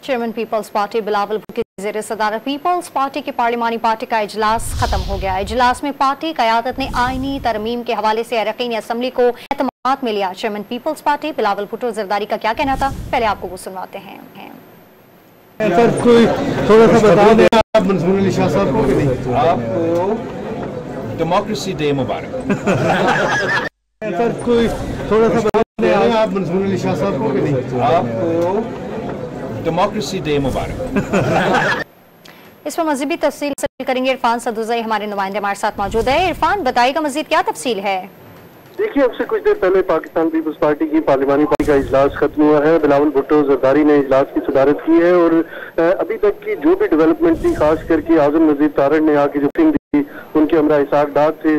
Chairman Peoples Party Bilawal Bhutto की ज़ेर सदारत पीपल्स पार्टी की पार्लिमानी पार्टी का इजलास खत्म हो गया। इजलास में पार्टी क़यादत ने आईनी तरमीम के हवाले से अरकान असम्बली को एतमाद में लिया। चेयरमैन पीपल्स पार्टी बिलावल भुट्टो जरदारी का क्या कहना था, पहले आपको वो सुनवाते हैं। सर कोई थोड़ा सा बता दें आप मंसूर अली शाह साहब को कि नहीं? आपको डेमोक्रेसी डे मुबारक। सर कोई थोड़ा सा बता दें आप मंसूर अली शाह साहब को कि नहीं? आपको डेमोक्रेसी डे मुबारक। इस पर मज़ीद तफसील करेंगे। इरफान सदुज़ई हमारे नुमाइंदे हमारे साथ मौजूद है। इरफान बताइएगा मज़ीद क्या तफसील है? देखिए, अब से कुछ देर पहले पाकिस्तान पीपल्स पार्टी की पार्लिमानी पार्टी का इजलास खत्म हुआ है। बिलावल भुट्टो जरदारी ने इजलास की सदारत की है और अभी तक की जो भी डेवलपमेंट थी, खास करके आजम नजीर तारड़ ने आके जो मीटिंग दी, उनके हमरा इसाक डार थे,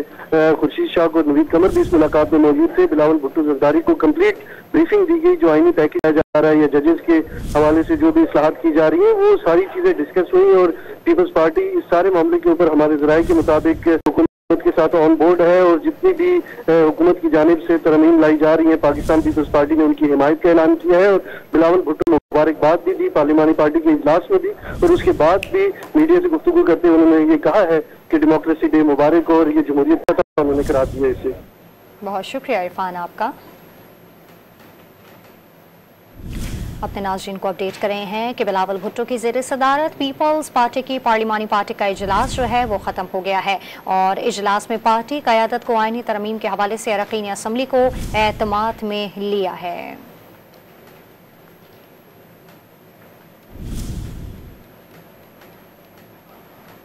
खुर्शीद शाह को नवीद कमर भी इस मुलाकात में मौजूद थे। बिलावल भुट्टो जरदारी को कंप्लीट ब्रीफिंग दी गई, जो आईनी पैकेज जा रहा है या जजेस के हवाले से जो भी इस्लाहात की जा रही है, वो सारी चीजें डिस्कस हुई और पीपल्स पार्टी इस सारे मामले के ऊपर हमारे जराये के मुताबिक हुकूमत के साथ ऑन बोर्ड है और जितनी भी हुकूमत की जानिब से तरमीम लाई जा रही है, पाकिस्तान पीपल्स पार्टी ने उनकी हिमायत का ऐलान किया है और बिलावल भुट्टो ने मुबारकबाद भी दी पार्लिमानी पार्टी के इजलास में भी, और उसके बाद भी मीडिया से गुफ्तगू करते हुए उन्होंने ये कहा है कि डेमोक्रेसी डे मुबारक और ये जमहूरियत का उन्होंने करार दिया इसे। बहुत शुक्रिया इरफान आपका। अपने नाज़रीन को अपडेट कर रहे हैं कि बिलावल भुट्टो की ज़ेर सदारत पीपल्स पार्टी की पार्लिमानी पार्टी का इजलास जो है वो ख़त्म हो गया है और इजलास में पार्टी क़यादत को आईनी तरमीम के हवाले से अरकान असम्बली को एतमाद में लिया है।